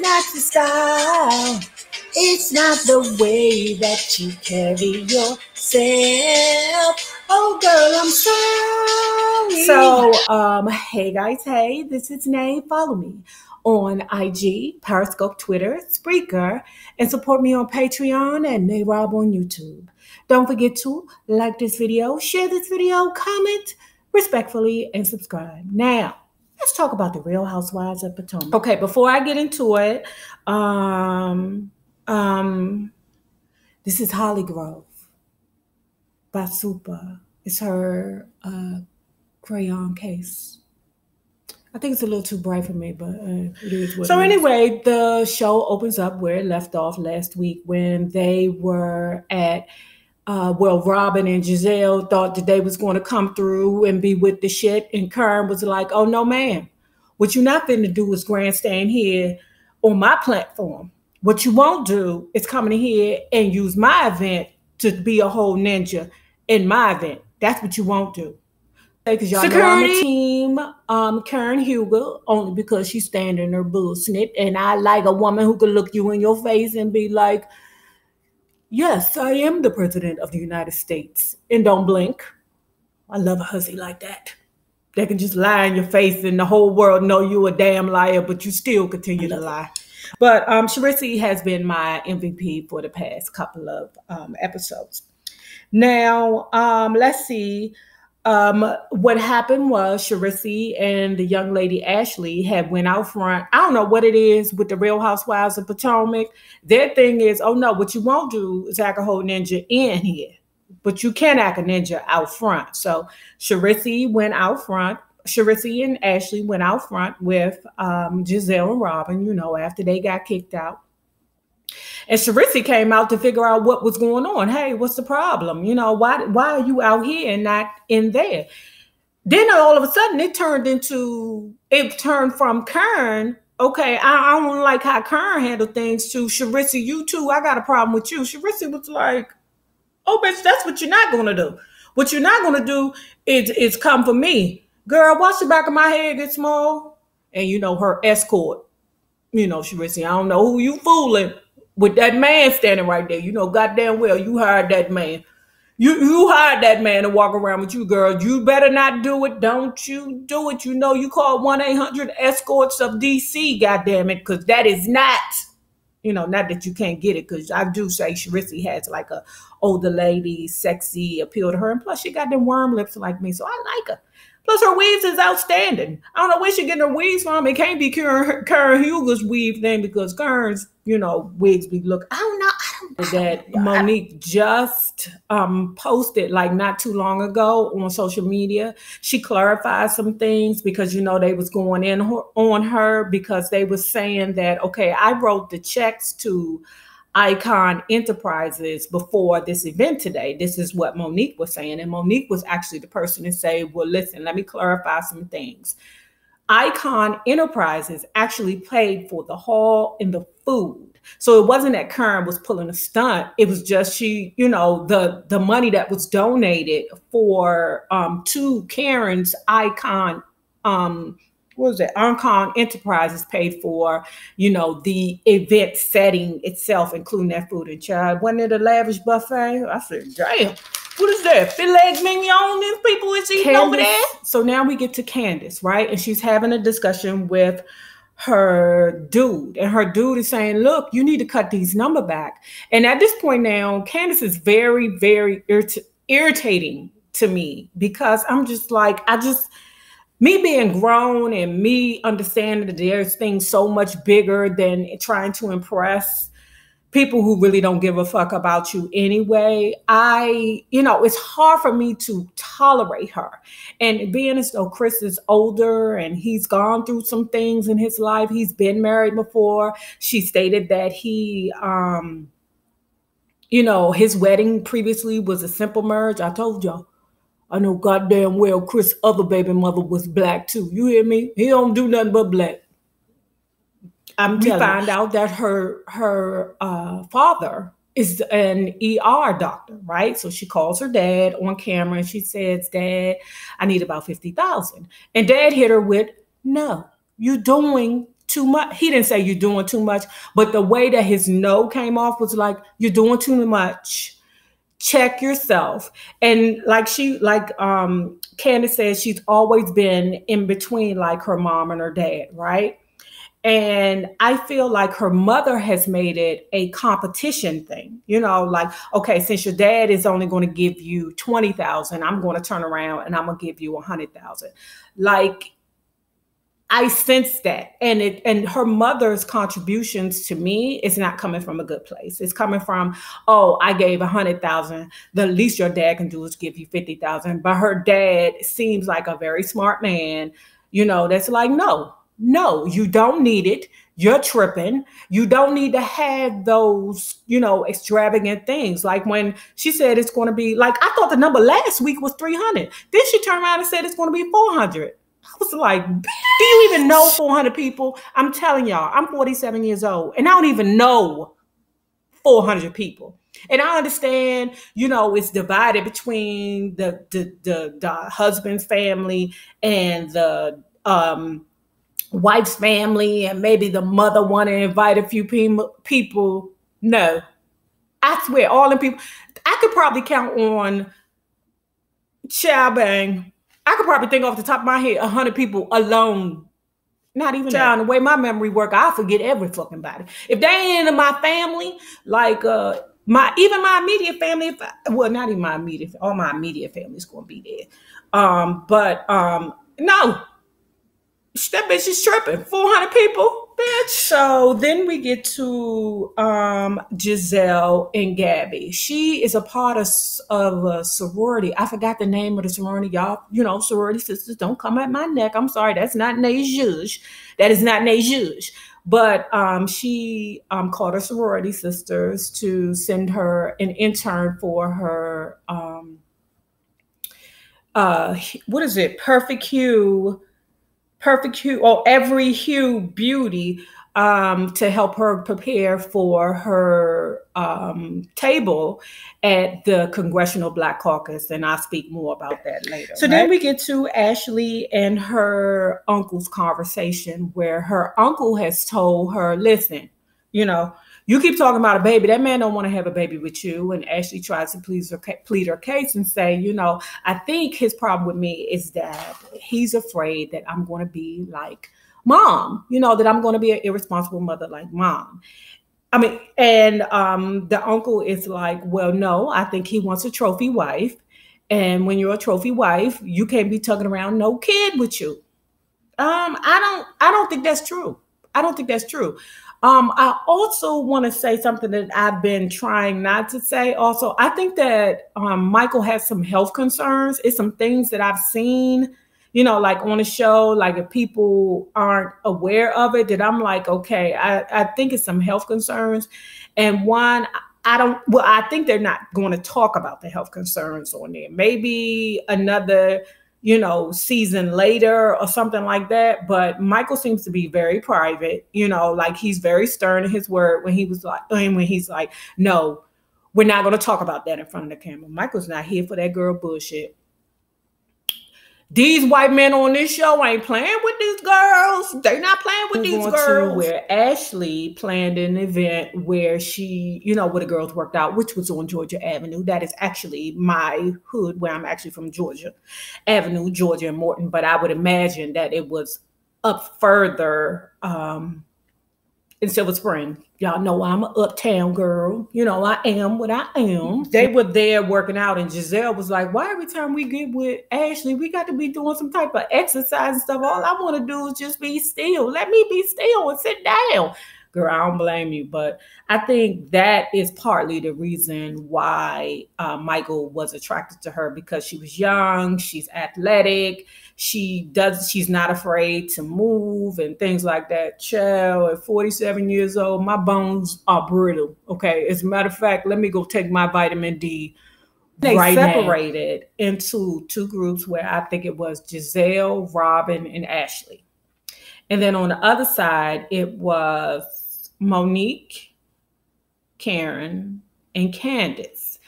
not your style. It's not the way that you carry yourself. Oh, girl, I'm sorry. So, hey guys, hey, this is Nay. Follow me on IG, Periscope, Twitter, Spreaker, and support me on Patreon and RHOP on YouTube. Don't forget to like this video, share this video, comment respectfully, and subscribe. Now, let's talk about the Real Housewives of Potomac. Okay, before I get into it, this is Holly Grove by Super. It's her crayon case. I think it's a little too bright for me, but it is what it is. Anyway, the show opens up where it left off last week when they were at Robin and Giselle thought that they was going to come through and be with the shit. And Karen was like, oh, no, ma'am. What you're not finna do is grandstand here on my platform. What you won't do is come in here and use my event to be a whole ninja in my event. That's what you won't do. Because y'all know I'm a team Karen Huger, only because she's standing her bullshit. And I like a woman who can look you in your face and be like, yes, I am the president of the United States. And don't blink. I love a hussy like that. They can just lie in your face and the whole world know you a damn liar, but you still continue to lie. But Sharisi has been my MVP for the past couple of episodes. Now, let's see. What happened was Sharisi and the young lady Ashley had went out front. I don't know what it is with the Real Housewives of Potomac. Their thing is, oh no, what you won't do is act a whole ninja in here, but you can act a ninja out front. So Sharisi went out front. Sharisi and Ashley went out front with Giselle and Robin, you know, after they got kicked out. And Sharisi came out to figure out what was going on. Hey, what's the problem? You know, why are you out here and not in there? Then all of a sudden it turned from Karen. Okay, I don't like how Karen handled things, to Sharisi, you too, I got a problem with you. Sharisi was like, oh, bitch, that's what you're not going to do. What you're not going to do is come for me. Girl, watch the back of my head get small. And, you know, her escort, you know, Sharisi, I don't know who you fooling with that man standing right there. You know, goddamn well, you hired that man. You hired that man to walk around with you, girl. You better not do it. Don't you do it. You know, you call 1-800-ESCORTS of DC, goddamn it, because that is not, you know, not that you can't get it, because I do say Sharisi has like a older lady, sexy appeal to her. And plus, she got them worm lips like me, so I like her. Plus, her weaves is outstanding. I don't know where she getting her weaves from. It can't be Karen Huger's weave thing, because Karen's, you know, wigs be look. I don't know. That Monique just posted like not too long ago on social media. She clarified some things because, you know, they was going in on her because they was saying that, okay, I wrote the checks to Icon Enterprises before this event today. This is what Monique was saying. And Monique was actually the person to say, well, listen, let me clarify some things. Icon Enterprises actually paid for the hall and the food. So it wasn't that Karen was pulling a stunt. It was just she, you know, the money that was donated for to Karen's Icon what was it? Icon Enterprises paid for, you know, the event setting itself, including that food and child. Wasn't it a lavish buffet? I said, damn, what is that? Filet mignon, these people is eating over there? So now we get to Candace, right? And she's having a discussion with her dude. And her dude is saying, look, you need to cut these numbers back. And at this point now, Candace is very, very irritating to me, because I'm just like, me being grown and me understanding that there's things so much bigger than trying to impress people who really don't give a fuck about you anyway. You know, it's hard for me to tolerate her. And being as though Chris is older and he's gone through some things in his life, he's been married before. She stated that he, you know, his wedding previously was a simple marriage. I told y'all. I know goddamn well Chris' other baby mother was black too. You hear me? He don't do nothing but black. We find out that her father is an ER doctor, right? So she calls her dad on camera and she says, Dad, I need about $50,000. And Dad hit her with, no, you're doing too much. He didn't say you're doing too much, but the way that his no came off was like, you're doing too much. Check yourself. And Candace says, she's always been in between like her mom and her dad, right? And I feel like her mother has made it a competition thing, like, okay, since your dad is only going to give you 20,000, I'm going to turn around and I'm going to give you 100,000. Like, I sense that. And her mother's contributions to me is not coming from a good place. It's coming from, oh, I gave 100,000. The least your dad can do is give you 50,000. But her dad seems like a very smart man, that's like, no, you don't need it. You're tripping. You don't need to have those, extravagant things. Like when she said it's going to be, like, I thought the number last week was 300. Then she turned around and said it's going to be 400. I was like, do you even know 400 people? I'm telling y'all, I'm 47 years old and I don't even know 400 people. And I understand, it's divided between the husband's family and the wife's family, and maybe the mother want to invite a few people. No, I swear, all the people, I could probably count on Bang. I could probably think off the top of my head 100 people alone. Not even the way my memory work, I forget every fucking body. If they ain't in my family, like my immediate family, not even my immediate, all my immediate family is gonna be there. No, that bitch is tripping. 400 people, bitch. So then we get to Giselle and Gabby. She is a part of a sorority. I forgot the name of the sorority. Y'all, sorority sisters, don't come at my neck. I'm sorry, that's not Nejudge. That is not Nejudge. But she called her sorority sisters to send her an intern for her, what is it? Perfect Hue, or Every Hue Beauty, to help her prepare for her table at the Congressional Black Caucus. And I'll speak more about that later. So then we get to Ashley and her uncle's conversation, where her uncle has told her, listen, you keep talking about a baby. That man don't want to have a baby with you. And Ashley tries to plead her case and say, I think his problem with me is that he's afraid that I'm going to be like mom, that I'm going to be an irresponsible mother like mom. I mean, and the uncle is like, well, no, I think he wants a trophy wife. And when you're a trophy wife, you can't be tugging around no kid with you. I don't think that's true. I don't think that's true. I also want to say something that I've been trying not to say. Also, I think that Michael has some health concerns. It's some things that I've seen, like on the show, like if people aren't aware of it, that I'm like, okay, I think it's some health concerns. And one, I think they're not going to talk about the health concerns on there. Maybe another season later or something like that. But Michael seems to be very private, like he's very stern in his word when he's like, no, we're not going to talk about that in front of the camera. Michael's not here for that girl bullshit. These white men on this show ain't playing with these girls. They're not playing with these girls. Where Ashley planned an event where she, where the girls worked out, which was on Georgia Avenue. That is actually my hood, where I'm actually from, Georgia Avenue, Georgia and Morton. But I would imagine that it was up further in Silver Spring. Y'all know I'm an uptown girl. I am what I am. They were there working out, and Giselle was like, why every time we get with Ashley, we got to be doing some type of exercise and stuff. All I want to do is just be still. Let me be still and sit down. Girl, I don't blame you. But I think that is partly the reason why Michael was attracted to her, because she was young, she's athletic, she's not afraid to move and things like that. Child, at 47 years old, my bones are brittle. Okay. As a matter of fact, let me go take my vitamin D. They separated into two groups, where I think it was Giselle, Robin, and Ashley. And then on the other side, it was Monique, Karen, and Candace.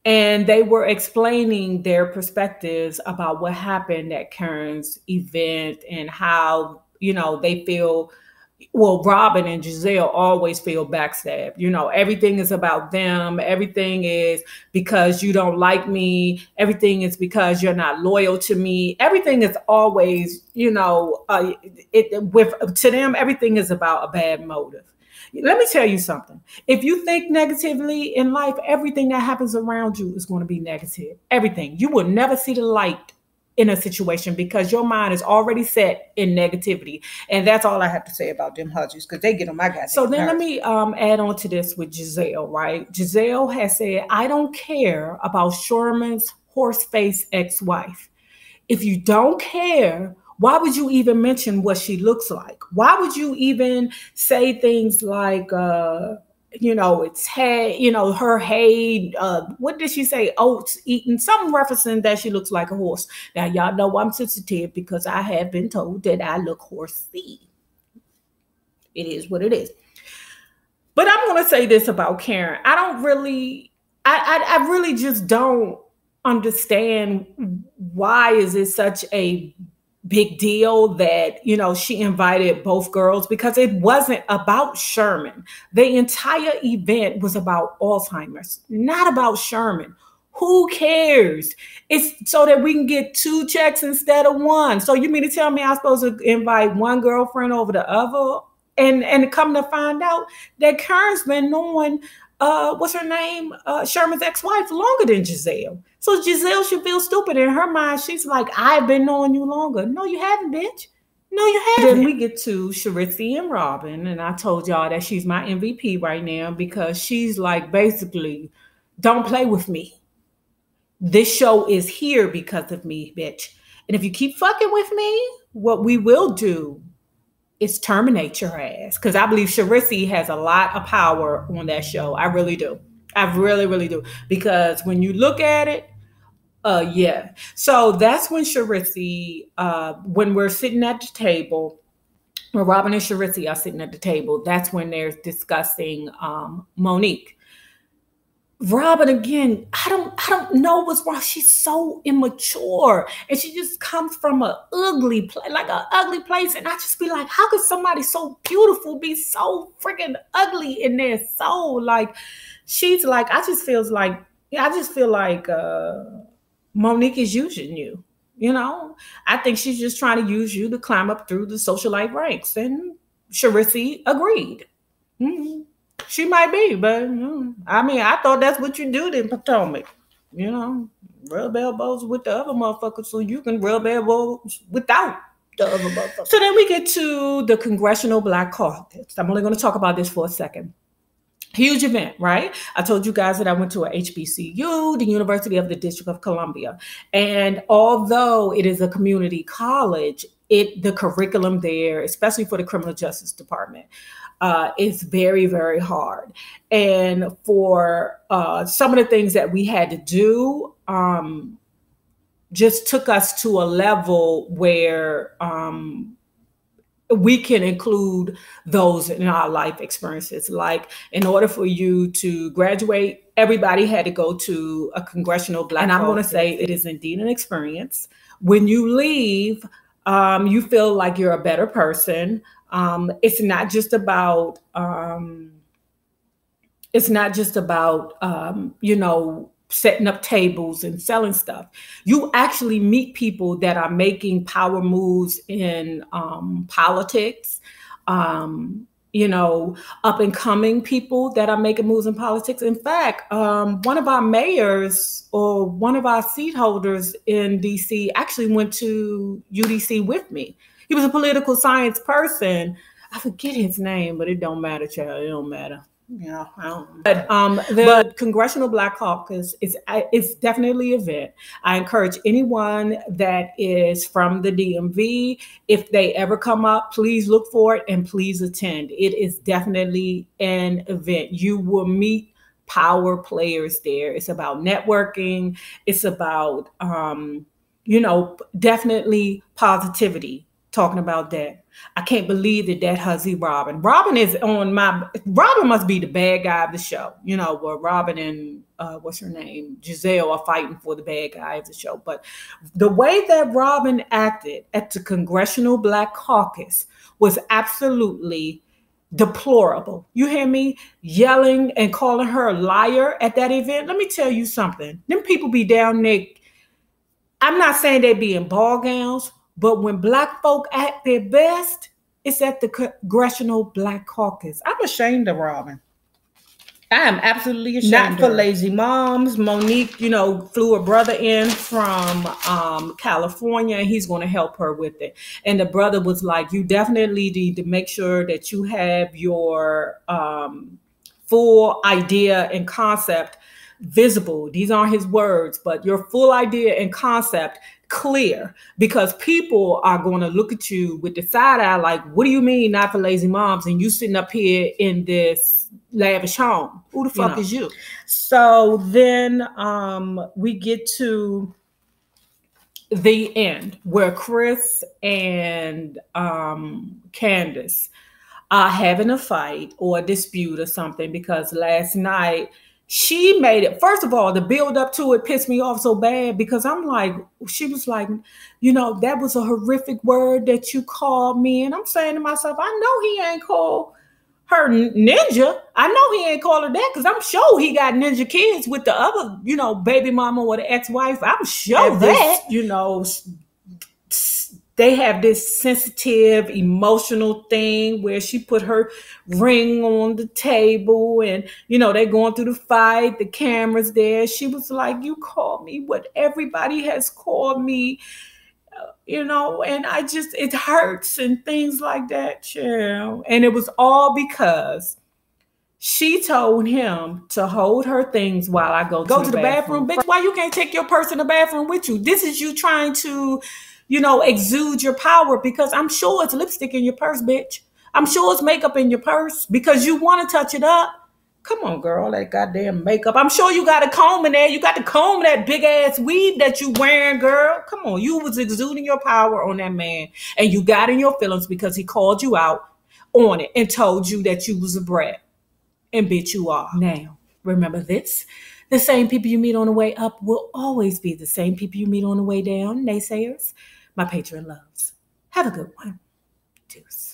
And they were explaining their perspectives about what happened at Karen's event and how, they feel well, Robin and Giselle always feel backstabbed. You know, everything is about them. Everything is because you don't like me. Everything is because you're not loyal to me. Everything is always, with to them, everything is about a bad motive. Let me tell you something. If you think negatively in life, everything that happens around you is going to be negative. Everything. You will never see the light in a situation because your mind is already set in negativity. And that's all I have to say about them Hudgies because they get on my goddamn So then nerves. Let me add on to this with Giselle, right? Giselle has said, I don't care about Sherman's horse-faced ex-wife. If you don't care, why would you even mention what she looks like? Why would you even say things like, it's hay, her hay, what did she say? Oats eating, something referencing that she looks like a horse. Now, y'all know I'm sensitive because I have been told that I look horsey. It is what it is. But I'm going to say this about Karen. I really just don't understand why is it such a big deal that she invited both girls, because it wasn't about Sherman. The entire event was about Alzheimer's, not about Sherman. Who cares? It's so that we can get 2 checks instead of 1. So you mean to tell me I'm supposed to invite one girlfriend over the other? And come to find out that Karen's been knowing what's her name? Sherman's ex-wife longer than Giselle. So Giselle should feel stupid. In her mind, she's like, I've been knowing you longer. No, you haven't, bitch. No, you haven't. Then we get to Sharithy and Robin. And I told y'all that she's my MVP right now because she's like, basically, don't play with me. This show is here because of me, bitch. And if you keep fucking with me, what we will do is terminate your ass. Because I believe Sharithy has a lot of power on that show. I really do. I really, really do. Because when you look at it, yeah. So that's when Sharithy, when we're sitting at the table, when Robin and Sharithy are sitting at the table, that's when they're discussing Monique. Robin, again, I don't know what's wrong. She's so immature, and she just comes from an ugly place, like an ugly place. And I just be like, how could somebody so beautiful be so freaking ugly in their soul? Like, she's like, I just feel like Monique is using you. I think she's just trying to use you to climb up through the socialite ranks. And Sharithy agreed. Mm-hmm. She might be, but I mean, I thought that's what you do in Potomac. Rub elbows with the other motherfuckers so you can rub elbows without the other motherfuckers. So then we get to the Congressional Black Caucus. I'm only going to talk about this for a second. Huge event, right? I told you guys that I went to a HBCU, the University of the District of Columbia. And although it is a community college, the curriculum there, especially for the criminal justice department, is very, very hard. And for some of the things that we had to do, just took us to a level where we can include those in our life experiences. Like, in order for you to graduate, everybody had to go to a Congressional Black Caucus. And I'm going to say it is indeed an experience. When you leave, you feel like you're a better person. It's not just about setting up tables and selling stuff. You actually meet people that are making power moves in politics, up and coming people that are making moves in politics. In fact, one of our mayors or one of our seat holders in DC actually went to UDC with me. He was a political science person. I forget his name, but it don't matter, child. It don't matter. I don't know. But the Congressional Black Caucus is definitely an event. I encourage anyone that is from the DMV, if they ever come up, please look for it and please attend. It is definitely an event. You will meet power players there. It's about networking. It's about, definitely positivity. talking about that. I can't believe that hussy Robin. Robin must be the bad guy of the show. You know, where Robin and what's her name? Giselle are fighting for the bad guy of the show. But the way that Robin acted at the Congressional Black Caucus was absolutely deplorable. You hear me? Yelling and calling her a liar at that event. Let me tell you something. Them people be down there. I'm not saying they be in ball gowns, but when black folk act their best, it's at the Congressional Black Caucus. I'm ashamed of Robin. I am absolutely ashamed. Not for lazy moms. Monique, you know, flew her brother in from California, and he's going to help her with it. And the brother was like, you definitely need to make sure that you have your full idea and concept visible. These aren't his words, but your full idea and concept clear, because people are going to look at you with the side eye like, what do you mean not for lazy moms? And you sitting up here in this lavish home. Who the fuck is you? So then we get to the end where Chris and Candace are having a fight or a dispute or something, because last night she made it. First of all, the build up to it pissed me off so bad, because I'm like, she was like, you know, that was a horrific word that you called me. And I'm saying to myself, I know he ain't called her ninja. I know he ain't called her that, because I'm sure he got ninja kids with the other, you know, baby mama or the ex-wife. I'm sure that, you know, they have this sensitive, emotional thing where she put her ring on the table and, you know, they going through the fight, the camera's there. She was like, you called me what everybody has called me, you know, and I just, it hurts and things like that, child. And it was all because she told him to hold her things while I go to the bathroom. Bitch, why you can't take your purse in the bathroom with you? This is you trying to, you know, exude your power, because I'm sure it's lipstick in your purse, bitch. I'm sure it's makeup in your purse because you want to touch it up. Come on, girl, that goddamn makeup. I'm sure you got a comb in there. You got to comb that big ass weave that you wearing, girl. Come on, you was exuding your power on that man, and you got in your feelings because he called you out on it and told you that you was a brat. And bitch, you are. Now, remember this. The same people you meet on the way up will always be the same people you meet on the way down. Naysayers, my patron loves. Have a good one. Deuce.